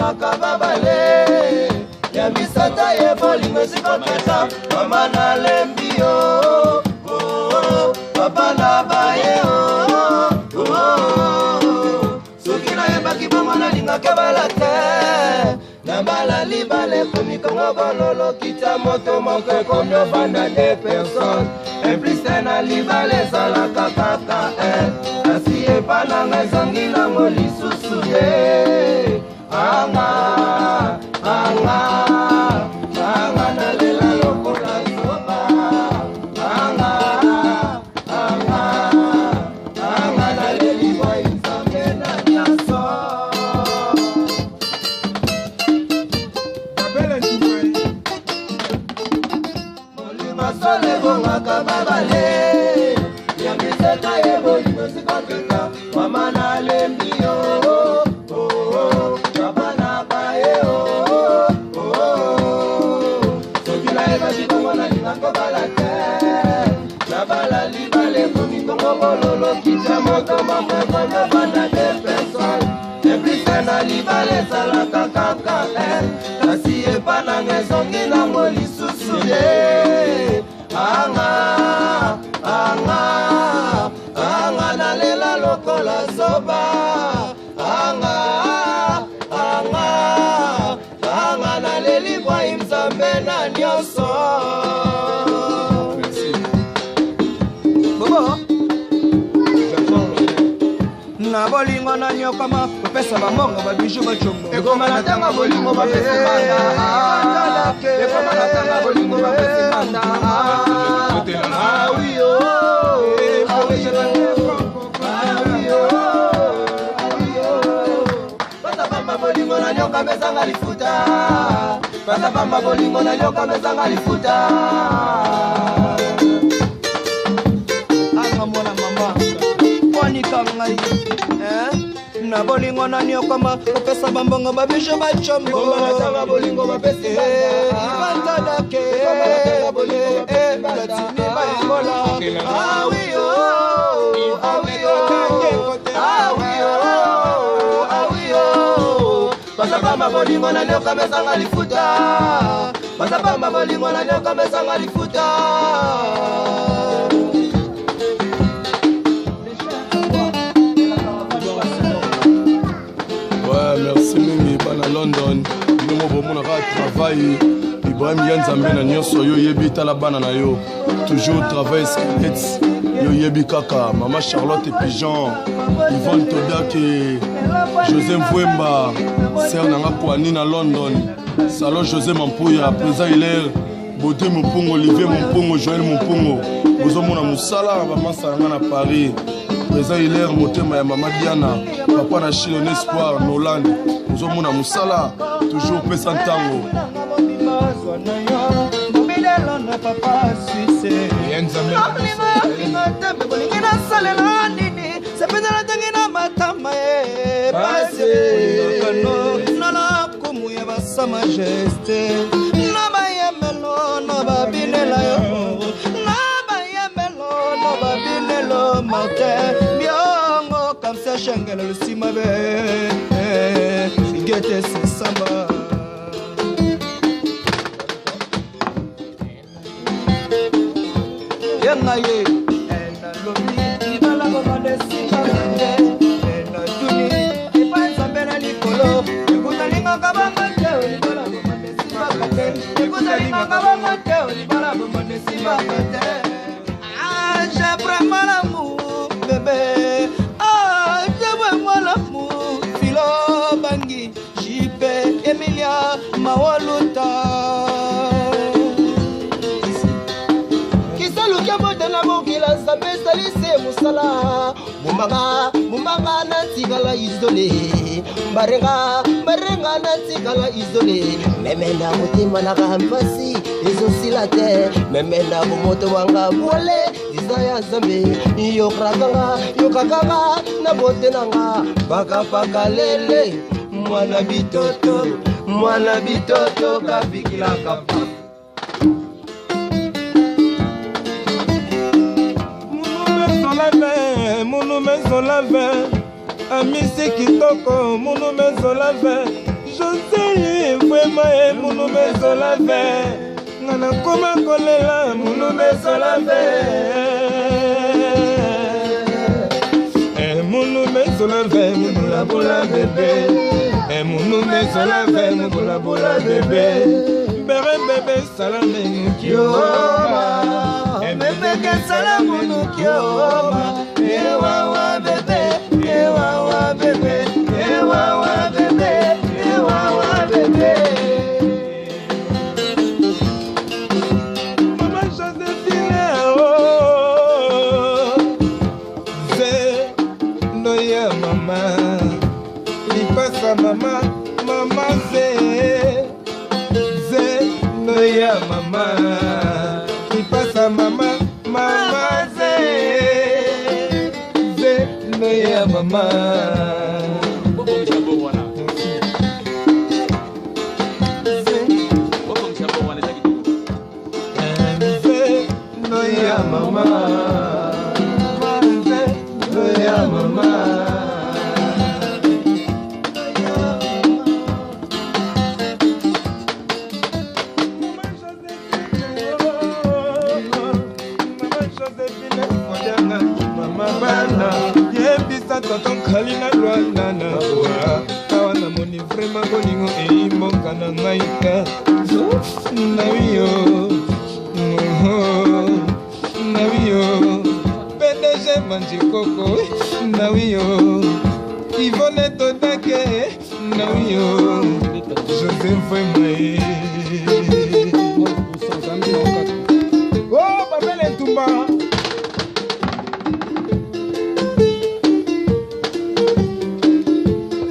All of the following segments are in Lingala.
bongaka babale ya misata ye bolingo sikoketa mama nalembi yo papa na baye soki nayebaki bongo nalingaka bala te na bala libale komikongo bololo kita moto moko ekomi obanda de personne implice na libale ezalaka kaka kasi epananga ezangi nango lisusu te anga nalela lokola soba anga naleli bwa nzambe na nyonso molima sole bongaka babale ya miseta ye bolingo sikoketa mama nalembi yo bololo kita moto mambo kono banda de personne implique na libale salaka kaka kasi epana ngezongi nango lisusu ye anga nalela lokola soba anga naleli bwa nzambe na nyonso na bolingo na nyokama kopesa bamongo babiju bachongo ekoma na tanga bolingo bapesi banda ekoma na tanga bolingo bapesi banda pasa bamba bolingo na nyoka mesanga lifuta pasa bamba bolingo na nyoka mesanga lifuta anga mwana mama kwanika ngai na bolingo na nyokama kopesa bambongo babisho bachombo batanga bolingo bapesi banda dake batini baimola awiyo pasapamba bolingo na nyoka mesanga lifuta pasapamba bolingo na nyoka mesanga lifuta. Merci mingi bana London bino bomona ka travail Ibrahim Yanzambe na nyonso yo yebi tala bana na yo toujours travail skets yo yebi kaka mama Charlotte et Pigeon Yvonne Todak et José Mvwemba sœur nanga Kwani na London salon José Mampuya président Hilaire Beauté Mpongo Olivier Mpongo Joël Mpongo bozomona musala ba masanga na Paris président Hilaire motema ya mama Diana papa na Chilon Espoir Noland ozomona musala toujours pesa ntango sa majesté na bayemelo na babinela yo na bayemelo na babinelo matin biongo comme ça shangela le simabe gete samba yanga ye na lobi ibala ko de simabe na tuni ipanza bena likolo ekunalinga kabanga j'ai vraiment l'amour bébé j'ai vraiment l'amour Philo Bangi JP Emilia Mawaluta kisalukia bote na mokila Nzambe salise musala mumbanga natikala isolé barenga natikala isolé memena mutima na kampasi ezosila te memena moto wanga mole izaya Nzambe yokakanga na bote nanga paka lele mwana bitoto kapikila kapa munu maison la vin amisi kitoko munu maison la vin José vraiment munu mezola ve ngana koma kolela munu mezola ve munu mezola ve munu bula bébé munu mezola ve munu bula bébé bébé bébé salame kioma bébé ke salame nu kioma ewa wa bébé ewa wa bébé ewa wa bébé ewa wa bébé Maman Joséphine oh c'est noya maman il passe à maman maman c'est noya maman il passe à maman maman c'est noya maman Mama, mama. Mama bana, yebisa tonton kalina lwana na boya. Kawana moni vraiment bolingo e monga na ngaika. Na wiyo. Nawio, PDG Manjikoko, Nawio, Yvonne Todake, Nawio, Joseph Femae. Oh, Babel et Toumba.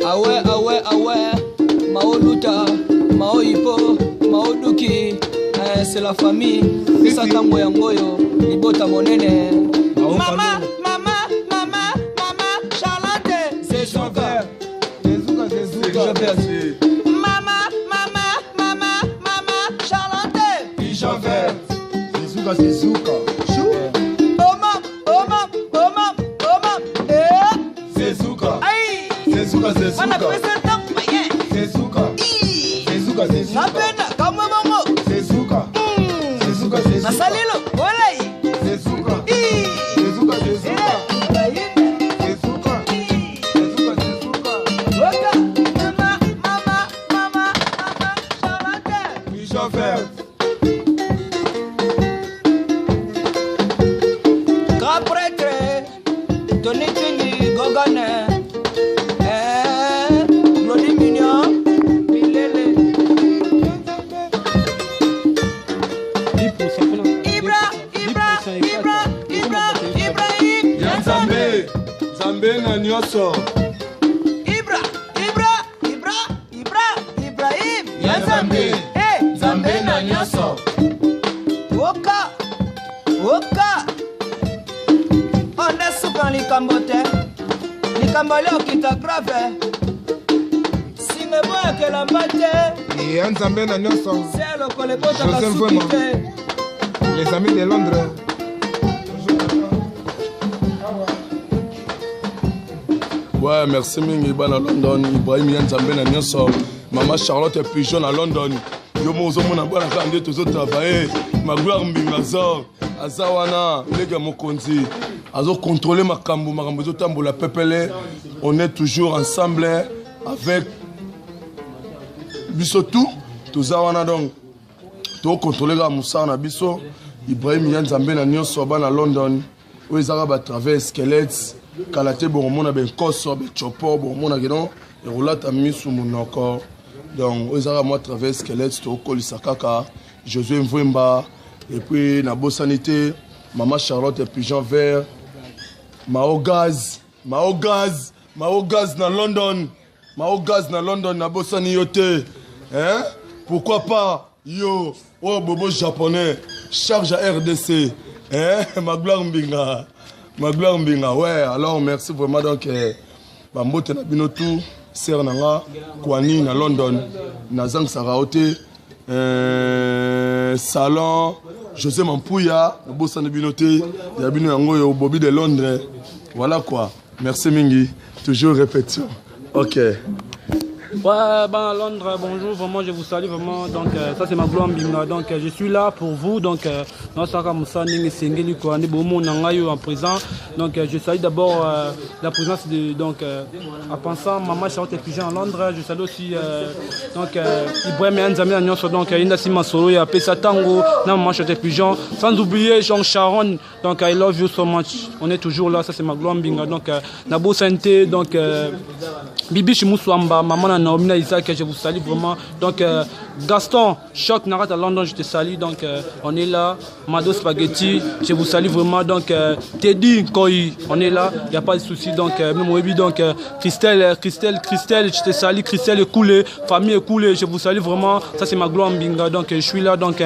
Awe, Maoluta, Maoipo, Maoduki, c'est la famille. Satango yangoyo, ibota monene. Mama, Charlotte, c'est Souka. Mama, Charlotte, Pigeon vert. C'est Souka. Oma, c'est Souka. C'est Souka. C'est Souka. C'est Souka. Nasalilo, olay. C'est Souka. C'est Souka. Mama, Charlotte. Pigeon vert. Grand prêtre, Tony Tini, Gogane. Glody Mignon, Pilele. Zambé na nyoso Ibrahim ya Zambé na nyoso Woka on est souvent likambote likambole okita grave sinebo akela mbate ya Zambé na nyoso c'est le kolebota basukite les amis de Londres. Ouais, merci mingi bana London, Ibrahim Yanzambe na nyoso, Maman Charlotte Pigeon à London. Yo mozo mona bana kande tozo travailler, ma gloire mbinga zor, azawana lega mokonzi, azo contrôler makambo zo tambola pepele. On est toujours ensemble avec biso tout, tozawana donc. To contrôler la moussa na biso, Ibrahim Yanzambe na nyoso bana London, où ils arabent à travers squelettes. Kalate bon mon a ben koso ben chopo bon mon a geno et roulate a mis sous mon encore donc aux arabes moi travers squelette to kolisakaka Josué Mvemba et puis na bosanité Maman Charlotte et Pigeon vert Mao gaz na London na bosani yote hein pourquoi pas yo oh bobo japonais charge à RDC hein ma gloire mbinga ouais alors merci vraiment donc bambote na bino tout sœur nanga kwani na London na zang saraote salon José Mampouya bossa na bino te ya bino yango yo Bobby de Londres voilà quoi merci mingi toujours répétition ok Ouais, ben à Londres, bonjour, vraiment je vous salue vraiment, donc ça c'est ma gloire binga, donc je suis là pour vous, donc dans ça comme ça, en présent, donc je salue d'abord la présence de, donc en pensant Maman Charlotte Pigeon à Londres, je salue aussi donc Ibrahim et Nzamé Agnoso, donc Indasima Solo et Pesa Tango, Maman Charlotte Pigeon, sans oublier Jean Sharon, donc I love you so much, on est toujours là, ça c'est ma gloire binga, donc Nabo Santé, donc Bibi Chimouswamba, Maman Naomina Isaac, je vous salue vraiment. Donc Gaston, Choc Narat à London, je te salue. Donc on est là. Mado Spaghetti, je vous salue vraiment. Donc Teddy Koi, on est là, il n'y a pas de souci. Donc donc Christelle, je te salue. Christelle est coulée, famille est coulée, je vous salue vraiment. Ça c'est ma gloire binga. Donc je suis là. Donc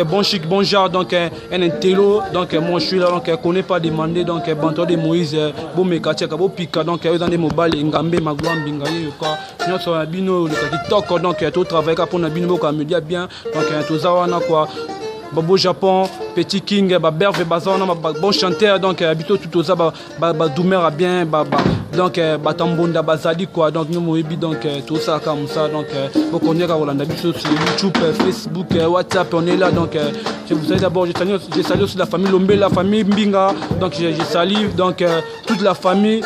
bon chic, bon genre. Donc un intello. Donc moi je suis là. Donc connais pas demander. Donc Banto de Moïse, bon mécatique, bon pika. Donc dans des mobiles, Ngambé, ma gloire binga. Nous sommes bino le TikTok. Donc tout travail pour na bino ko me bien. Donc tout ça wana quoi. Babo Japon, Petit King, Berve Bazana, bon chanteur, donc habito tout ça, Doumer a bien, donc Tambonda Bazali quoi, donc nous mobiles donc tout ça comme ça, donc vous connaissez quand on a sur YouTube, Facebook, WhatsApp, on est là, donc je vous salue d'abord, je salue aussi la famille Lombe, la famille Mbinga, donc je salue donc toute la famille.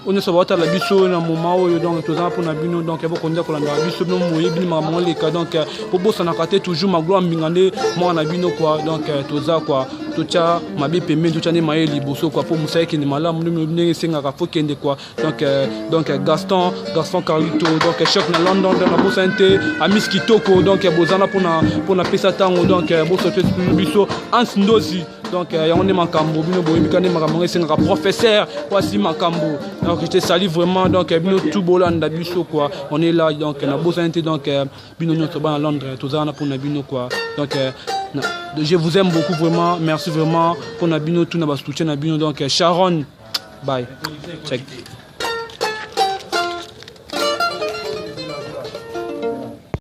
On est sur la biso na moment où donc tout ça pour na bino donc faut qu'on dise qu'on a biso no moye bin maman les cas donc pour bosser na kate toujours ma gloire mbingande moi na bino quoi donc tout ça quoi tout ça ma bi pembe tout ça ne maye liboso quoi pour musa qui ne mala ne senga ka faut kende quoi donc Gaston Carlito donc chef na London dans la Bosante Amis Kitoko donc bozana pour na pesa tango donc bosso biso Hans Ndozi donc on est makambo bino boye mikane makambo senga professeur voici makambo. Donc je te salue vraiment, donc bino tout bolanda biso quoi. On est là donc na Bosante donc bino nyonso ba à Londres tout ça na pour na bino quoi. Donc je vous aime beaucoup vraiment, merci vraiment pour na bino tout na ba soutien na bino donc Sharon. Bye. Check.